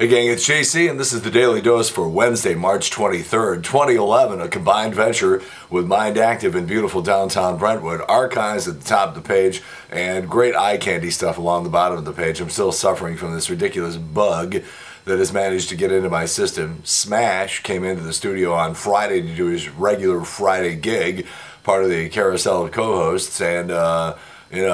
Hey gang, it's JC and this is the Daily Dose for Wednesday, March 23rd, 2011, a combined venture with Mind Active in beautiful downtown Brentwood. Archives at the top of the page and great eye candy stuff along the bottom of the page. I'm still suffering from this ridiculous bug that has managed to get into my system. Smash came into the studio on Friday to do his regular Friday gig, part of the Carousel of co-hosts, and he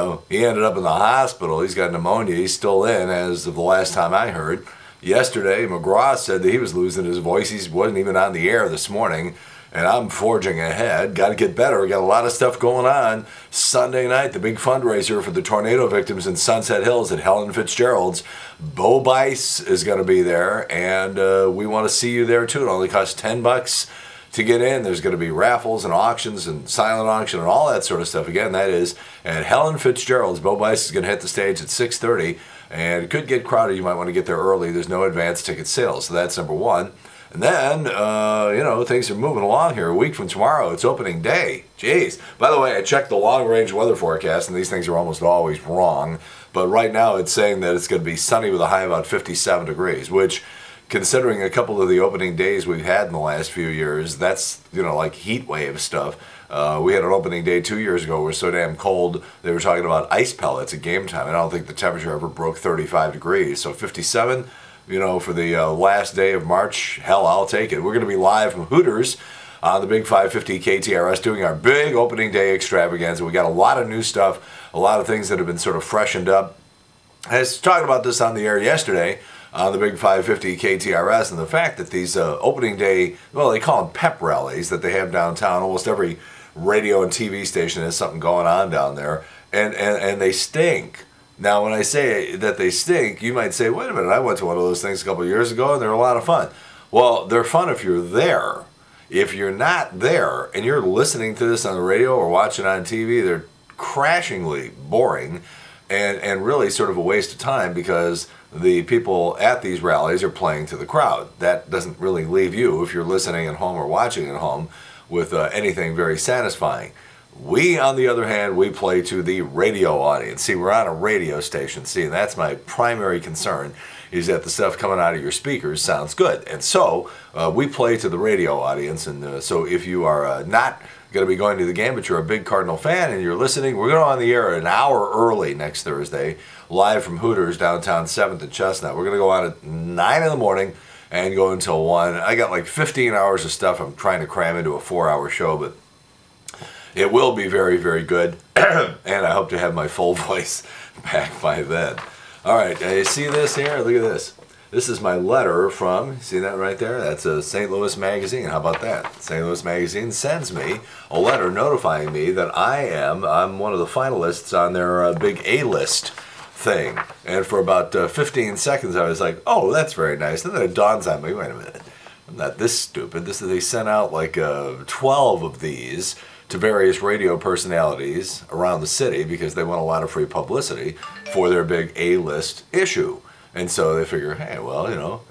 ended up in the hospital. He's got pneumonia. He's still in as of the last time I heard. Yesterday, McGraw said that he was losing his voice. He wasn't even on the air this morning, and I'm forging ahead. Got to get better. We got a lot of stuff going on. Sunday night, the big fundraiser for the tornado victims in Sunset Hills at Helen Fitzgerald's. Bo Bice is going to be there, and we want to see you there too. It only costs $10 to get in. There's going to be raffles and auctions and silent auction and all that sort of stuff. Again, that is at Helen Fitzgerald's. Bo Bice is going to hit the stage at 6:30. And it could get crowded. You might want to get there early. There's no advance ticket sales, so that's number one. And then, things are moving along here. A week from tomorrow, it's opening day. Jeez. By the way, I checked the long-range weather forecast, and these things are almost always wrong. But right now, it's saying that it's going to be sunny with a high of about 57 degrees, which, considering a couple of the opening days we've had in the last few years, that's, like heat wave stuff. We had an opening day 2 years ago. It was so damn cold, they were talking about ice pellets at game time. I don't think the temperature ever broke 35 degrees. So 57, for the last day of March, hell, I'll take it. We're going to be live from Hooters on the Big 550 KTRS doing our big opening day extravaganza. We got a lot of new stuff, a lot of things that have been sort of freshened up. I was talking about this on the air yesterday on the Big 550 KTRS, and the fact that these opening day, well, they call them pep rallies that they have downtown. Almost every radio and TV station has something going on down there, and they stink. Now, when I say that they stink, you might say, wait a minute, I went to one of those things a couple of years ago, and they're a lot of fun. Well, they're fun if you're there. If you're not there, and you're listening to this on the radio or watching on TV, they're crashingly boring and really sort of a waste of time because the people at these rallies are playing to the crowd. That doesn't really leave you, if you're listening at home or watching at home, with anything very satisfying. We, on the other hand, we play to the radio audience. See, we're on a radio station. See, and that's my primary concern, is that the stuff coming out of your speakers sounds good. And so we play to the radio audience. And so if you are not going to be going to the game, but you're a big Cardinal fan and you're listening, we're going on the air an hour early next Thursday, live from Hooters, downtown 7th and Chestnut. We're going to go on at 9 in the morning and go until 1. I got like 15 hours of stuff I'm trying to cram into a 4-hour show, but it will be very, very good. And I hope to have my full voice back by then. All right, you see this here? Look at this. This is my letter from, see that right there? That's a St. Louis Magazine. How about that? St. Louis Magazine sends me a letter notifying me that I'm one of the finalists on their big A-list thing. And for about 15 seconds I was like, oh, that's very nice. And then it dawns on me, wait a minute, I'm not this stupid. They sent out like 12 of these to various radio personalities around the city because they want a lot of free publicity for their big A-list issue. And so they figure, hey, well,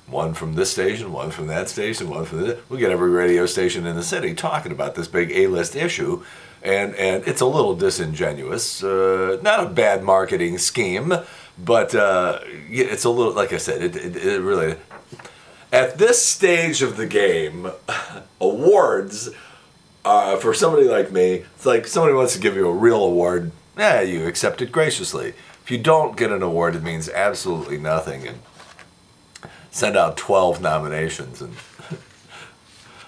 one from this station, one from that station, one from this. We'll get every radio station in the city talking about this big A-list issue. And it's a little disingenuous. Not a bad marketing scheme, but it's a little, like I said, it really... At this stage of the game, awards, for somebody like me, it's like somebody wants to give you a real award, you accept it graciously. If you don't get an award, it means absolutely nothing, and send out 12 nominations. And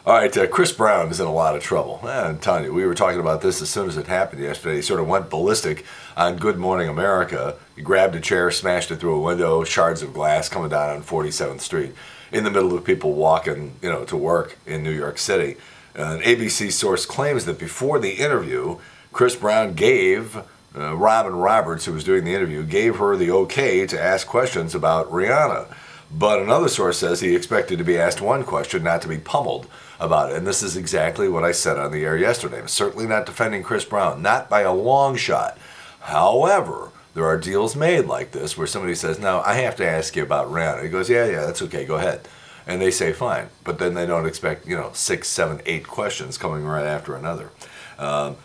all right, Chris Brown is in a lot of trouble. I'm telling you, we were talking about this as soon as it happened yesterday. He sort of went ballistic on Good Morning America. He grabbed a chair, smashed it through a window, shards of glass coming down on 47th Street, in the middle of people walking, to work in New York City. An ABC source claims that before the interview, Chris Brown gave Robin Roberts, who was doing the interview, gave her the okay to ask questions about Rihanna. But another source says he expected to be asked one question, not to be pummeled about it. And this is exactly what I said on the air yesterday. I'm certainly not defending Chris Brown, not by a long shot. However, there are deals made like this where somebody says, no, I have to ask you about Rihanna. He goes, yeah, that's okay, go ahead. And they say, fine. But then they don't expect, 6, 7, 8 questions coming right after another.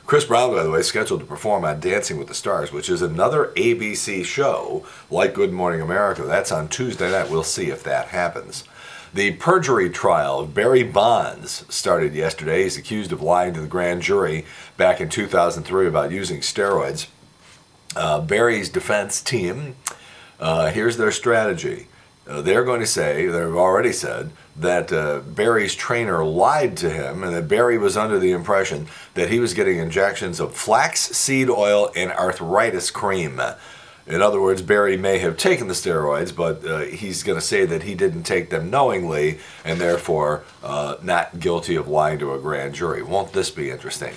Chris Brown, by the way, is scheduled to perform on Dancing with the Stars, which is another ABC show like Good Morning America. That's on Tuesday night. We'll see if that happens. The perjury trial of Barry Bonds started yesterday. He's accused of lying to the grand jury back in 2003 about using steroids. Barry's defense team, here's their strategy. They're going to say, they've already said, that Barry's trainer lied to him and that Barry was under the impression that he was getting injections of flax seed oil and arthritis cream. In other words, Barry may have taken the steroids, but he's going to say that he didn't take them knowingly and therefore not guilty of lying to a grand jury. Won't this be interesting?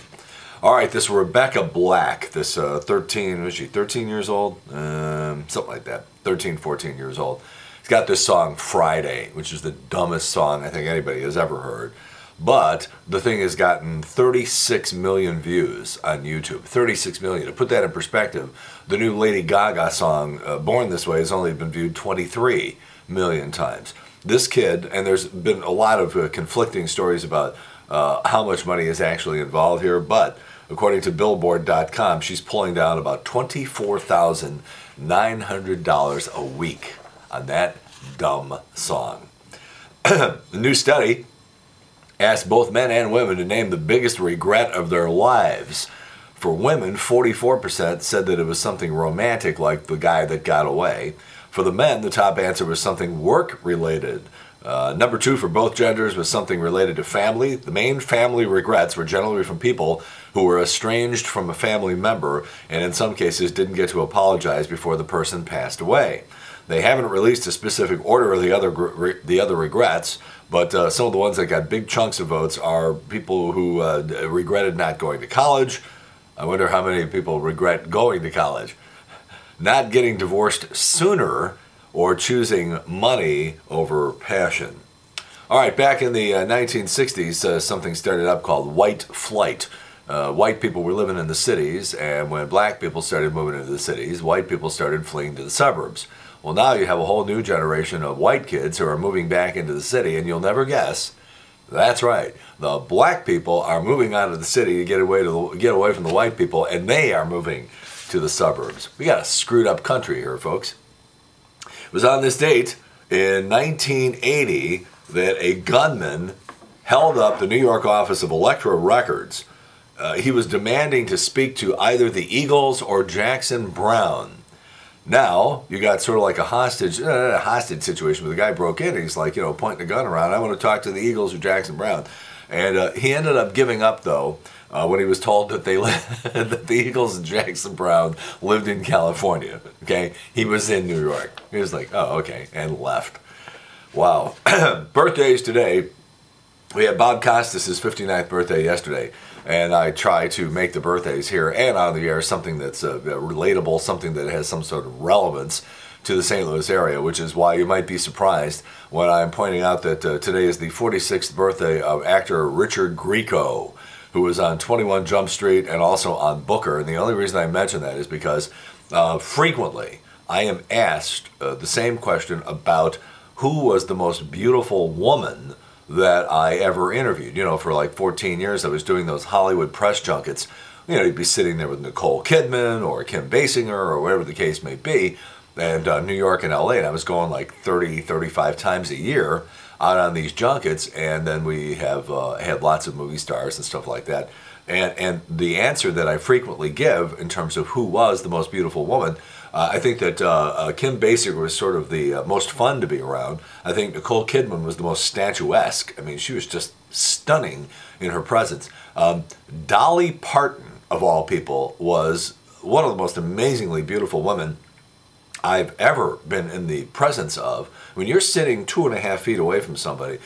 All right, this Rebecca Black, this 13 years old? Something like that, 13, 14 years old. He's got this song, Friday, which is the dumbest song I think anybody has ever heard. But the thing has gotten 36 million views on YouTube. 36 million. To put that in perspective, the new Lady Gaga song, Born This Way, has only been viewed 23 million times. This kid, and there's been a lot of conflicting stories about how much money is actually involved here, but according to Billboard.com, she's pulling down about $24,900 a week on that dumb song. The new study asked both men and women to name the biggest regret of their lives. For women, 44% said that it was something romantic, like the guy that got away. For the men, the top answer was something work-related. Number 2 for both genders was something related to family. The main family regrets were generally from people who were estranged from a family member and in some cases didn't get to apologize before the person passed away. They haven't released a specific order of the other regrets, but some of the ones that got big chunks of votes are people who regretted not going to college. I wonder how many people regret going to college. Not getting divorced sooner, or choosing money over passion. All right, back in the 1960s, something started up called white flight. White people were living in the cities, and when black people started moving into the cities, white people started fleeing to the suburbs. Well, now you have a whole new generation of white kids who are moving back into the city, and you'll never guess. That's right. The black people are moving out of the city to get away from the white people, and they are moving to the suburbs. We got a screwed up country here, folks. It was on this date in 1980 that a gunman held up the New York office of Elektra Records. He was demanding to speak to either the Eagles or Jackson Browne. Now, you got sort of like a hostage situation where the guy broke in and he's like, pointing a gun around. I want to talk to the Eagles or Jackson Browne. And he ended up giving up, though, when he was told that that the Eagles and Jackson Browne lived in California. Okay, he was in New York. He was like, oh, okay, and left. Wow. Birthdays today. We had Bob Costas' 59th birthday yesterday, and I try to make the birthdays here and on the air something that's relatable, something that has some sort of relevance to the St. Louis area, which is why you might be surprised when I'm pointing out that today is the 46th birthday of actor Richard Grieco, who was on 21 Jump Street and also on Booker. And the only reason I mention that is because frequently I am asked the same question about who was the most beautiful woman that I ever interviewed. For like 14 years I was doing those Hollywood press junkets. You'd be sitting there with Nicole Kidman or Kim Basinger or whatever the case may be, and New York and LA, and I was going like 30, 35 times a year out on these junkets, and then we have had lots of movie stars and stuff like that. And the answer that I frequently give in terms of who was the most beautiful woman, I think that Kim Basinger was sort of the most fun to be around. I think Nicole Kidman was the most statuesque. I mean, she was just stunning in her presence. Dolly Parton, of all people, was one of the most amazingly beautiful women I've ever been in the presence of. When you're sitting 2.5 feet away from somebody,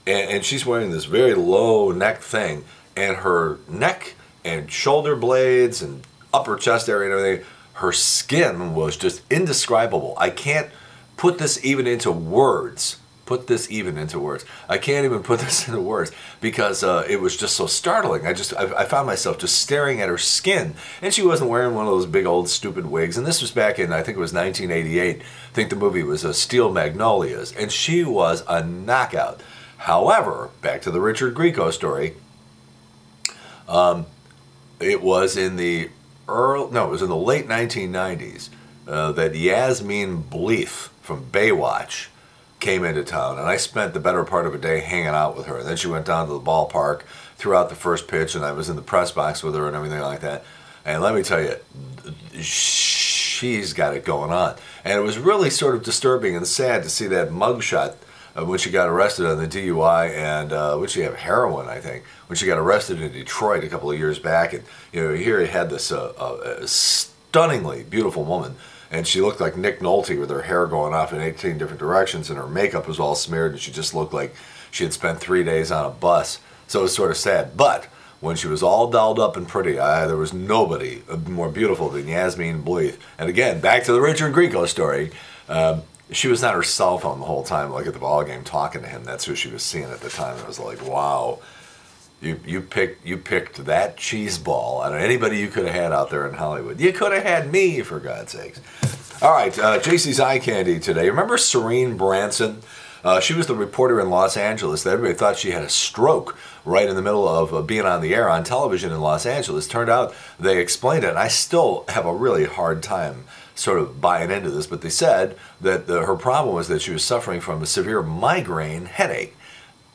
and she's wearing this very low neck thing, and her neck and shoulder blades and upper chest area and everything, her skin was just indescribable. I can't put this even into words. I can't even put this into words because it was just so startling. I found myself just staring at her skin, and she wasn't wearing one of those big old stupid wigs. And this was back in, I think it was 1988. I think the movie was Steel Magnolias, and she was a knockout. However, back to the Richard Grieco story. It was in the it was in the late 1990s that Yasmine Bleeth from Baywatch came into town, and I spent the better part of a day hanging out with her. And then she went down to the ballpark, threw out the first pitch, and I was in the press box with her and everything like that. And let me tell you, she's got it going on. And it was really sort of disturbing and sad to see that mugshot when she got arrested on the DUI and when she had heroin, I think, when she got arrested in Detroit a couple of years back. And here you had this stunningly beautiful woman, and she looked like Nick Nolte with her hair going off in 18 different directions, and her makeup was all smeared, and she just looked like she had spent 3 days on a bus. So it was sort of sad. But when she was all dolled up and pretty, there was nobody more beautiful than Yasmine Bleeth. And again, back to the Richard Grieco story. She was on her cell phone the whole time, like at the ball game, talking to him. That's who she was seeing at the time. It was like, wow, you picked that cheese ball out of anybody you could have had out there in Hollywood. You could have had me, for God's sakes. All right, JC's Eye Candy today. Remember Serene Branson? She was the reporter in Los Angeles. Everybody thought she had a stroke right in the middle of being on the air on television in Los Angeles. Turned out they explained it, and I still have a really hard time sort of buying into this, but they said that her problem was that she was suffering from a severe migraine headache,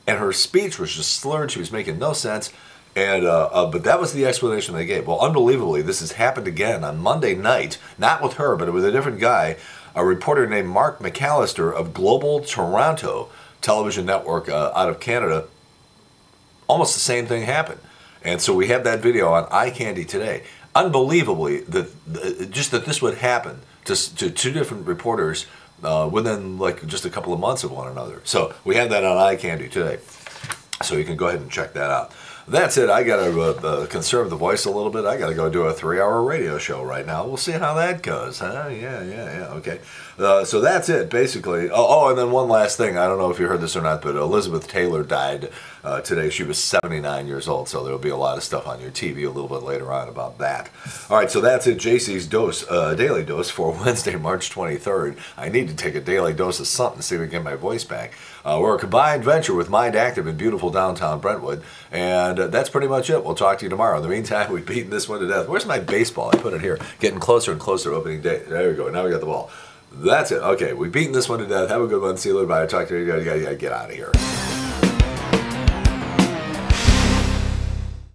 and her speech was just slurred. She was making no sense, and but that was the explanation they gave. Well, unbelievably, this has happened again on Monday night, not with her, but with a different guy, a reporter named Mark McAllister of Global Toronto television network out of Canada. Almost the same thing happened, and so we have that video on Eye Candy today. Unbelievably, just that this would happen to two different reporters within like just a couple of months of one another. So we have that on Eye Candy today, so you can go ahead and check that out. That's it. I got to conserve the voice a little bit. I got to go do a 3-hour radio show right now. We'll see how that goes, huh? Yeah. Okay. So that's it, basically. Oh, and then one last thing. I don't know if you heard this or not, but Elizabeth Taylor died today. She was 79 years old, so there'll be a lot of stuff on your TV a little bit later on about that. All right, so that's it. JC's dose, daily dose for Wednesday, March 23rd. I need to take a daily dose of something to see if we can get my voice back. We're a combined venture with Mind Active in beautiful downtown Brentwood, and that's pretty much it. We'll talk to you tomorrow. In the meantime, we've beaten this one to death. Where's my baseball? I put it here. Getting closer and closer to opening day. There we go. Now we got the ball. That's it. Okay, we've beaten this one to death. Have a good one. See you later. Bye. Talk to you. You gotta get out of here.